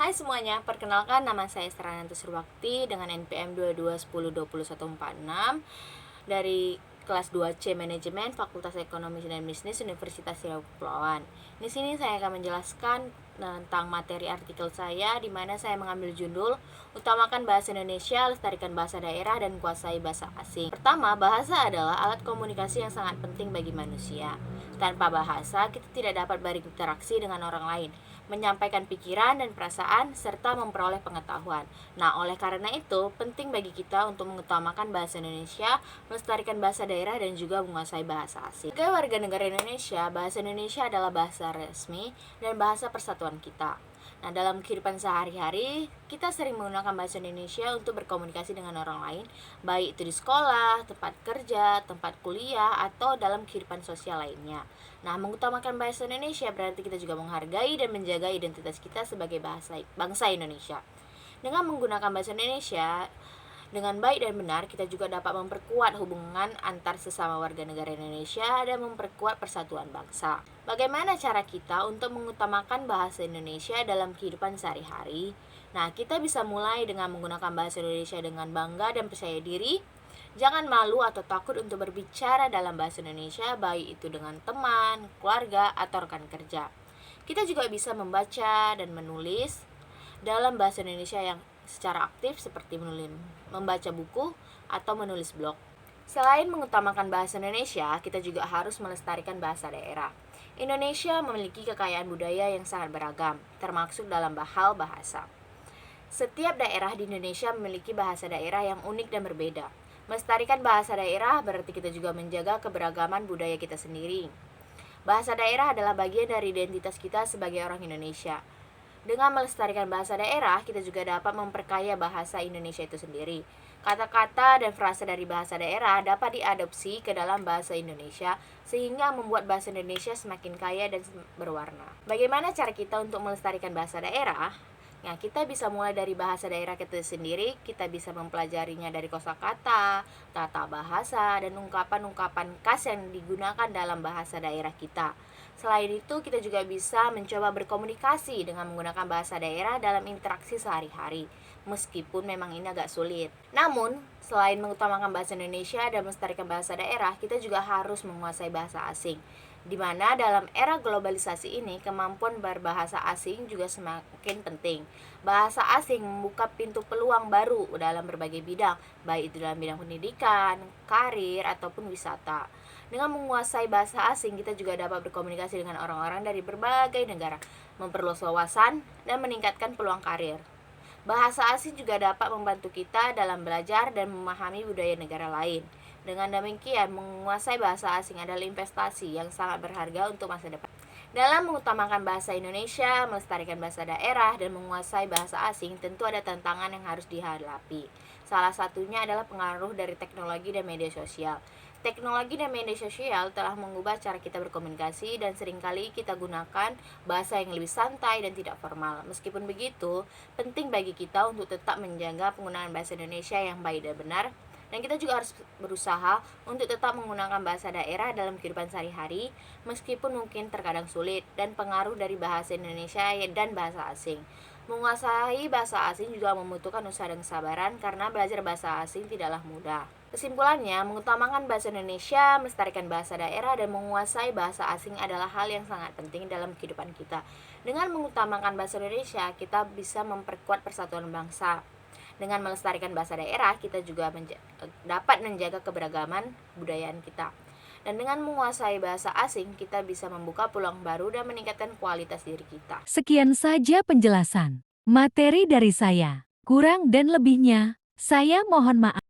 Hai semuanya, perkenalkan nama saya Serananti Surbakti dengan NPM 22102146 dari kelas 2C Manajemen Fakultas Ekonomi dan Bisnis Universitas Riau Kepulauan. Di sini saya akan menjelaskan tentang materi artikel saya, di mana saya mengambil judul Utamakan Bahasa Indonesia, Lestarikan Bahasa Daerah, dan Kuasai Bahasa Asing. Pertama, bahasa adalah alat komunikasi yang sangat penting bagi manusia. Tanpa bahasa, kita tidak dapat berinteraksi dengan orang lain, menyampaikan pikiran dan perasaan, serta memperoleh pengetahuan. Nah, oleh karena itu, penting bagi kita untuk mengutamakan bahasa Indonesia, melestarikan bahasa daerah, dan juga menguasai bahasa asing. Sebagai warga negara Indonesia, bahasa Indonesia adalah bahasa resmi dan bahasa persatuan kita. Nah, dalam kehidupan sehari-hari, kita sering menggunakan bahasa Indonesia untuk berkomunikasi dengan orang lain, baik itu di sekolah, tempat kerja, tempat kuliah, atau dalam kehidupan sosial lainnya. Nah, mengutamakan bahasa Indonesia berarti kita juga menghargai dan menjaga identitas kita sebagai bangsa Indonesia. Dengan menggunakan bahasa Indonesia dengan baik dan benar, kita juga dapat memperkuat hubungan antar sesama warga negara Indonesia dan memperkuat persatuan bangsa. Bagaimana cara kita untuk mengutamakan bahasa Indonesia dalam kehidupan sehari-hari? Nah, kita bisa mulai dengan menggunakan bahasa Indonesia dengan bangga dan percaya diri. Jangan malu atau takut untuk berbicara dalam bahasa Indonesia, baik itu dengan teman, keluarga, atau rekan kerja. Kita juga bisa membaca dan menulis dalam bahasa Indonesia yang secara aktif seperti membaca buku atau menulis blog. Selain mengutamakan bahasa Indonesia, kita juga harus melestarikan bahasa daerah. Indonesia memiliki kekayaan budaya yang sangat beragam, termasuk dalam hal bahasa. Setiap daerah di Indonesia memiliki bahasa daerah yang unik dan berbeda. Melestarikan bahasa daerah berarti kita juga menjaga keberagaman budaya kita sendiri. Bahasa daerah adalah bagian dari identitas kita sebagai orang Indonesia. Dengan melestarikan bahasa daerah, kita juga dapat memperkaya bahasa Indonesia itu sendiri. Kata-kata dan frasa dari bahasa daerah dapat diadopsi ke dalam bahasa Indonesia, sehingga membuat bahasa Indonesia semakin kaya dan berwarna. Bagaimana cara kita untuk melestarikan bahasa daerah? Nah, kita bisa mulai dari bahasa daerah kita sendiri. Kita bisa mempelajarinya dari kosakata, tata bahasa, dan ungkapan-ungkapan khas yang digunakan dalam bahasa daerah kita. Selain itu, kita juga bisa mencoba berkomunikasi dengan menggunakan bahasa daerah dalam interaksi sehari-hari, meskipun memang ini agak sulit. Namun, selain mengutamakan bahasa Indonesia dan melestarikan bahasa daerah, kita juga harus menguasai bahasa asing. Di mana dalam era globalisasi ini, kemampuan berbahasa asing juga semakin penting. Bahasa asing membuka pintu peluang baru dalam berbagai bidang, baik itu dalam bidang pendidikan, karir, ataupun wisata. Dengan menguasai bahasa asing, kita juga dapat berkomunikasi dengan orang-orang dari berbagai negara, memperluas wawasan, dan meningkatkan peluang karir. Bahasa asing juga dapat membantu kita dalam belajar dan memahami budaya negara lain. Dengan demikian, menguasai bahasa asing adalah investasi yang sangat berharga untuk masa depan. Dalam mengutamakan bahasa Indonesia, melestarikan bahasa daerah, dan menguasai bahasa asing, tentu ada tantangan yang harus dihadapi. Salah satunya adalah pengaruh dari teknologi dan media sosial. Teknologi dan media sosial telah mengubah cara kita berkomunikasi dan seringkali kita gunakan bahasa yang lebih santai dan tidak formal. Meskipun begitu, penting bagi kita untuk tetap menjaga penggunaan bahasa Indonesia yang baik dan benar. Dan kita juga harus berusaha untuk tetap menggunakan bahasa daerah dalam kehidupan sehari-hari, meskipun mungkin terkadang sulit dan pengaruh dari bahasa Indonesia dan bahasa asing. Menguasai bahasa asing juga membutuhkan usaha dan kesabaran karena belajar bahasa asing tidaklah mudah. Kesimpulannya, mengutamakan bahasa Indonesia, melestarikan bahasa daerah, dan menguasai bahasa asing adalah hal yang sangat penting dalam kehidupan kita. Dengan mengutamakan bahasa Indonesia, kita bisa memperkuat persatuan bangsa. Dengan melestarikan bahasa daerah, kita juga dapat menjaga keberagaman budayaan kita. Dan dengan menguasai bahasa asing, kita bisa membuka peluang baru dan meningkatkan kualitas diri kita. Sekian saja penjelasan materi dari saya. Kurang dan lebihnya, saya mohon maaf.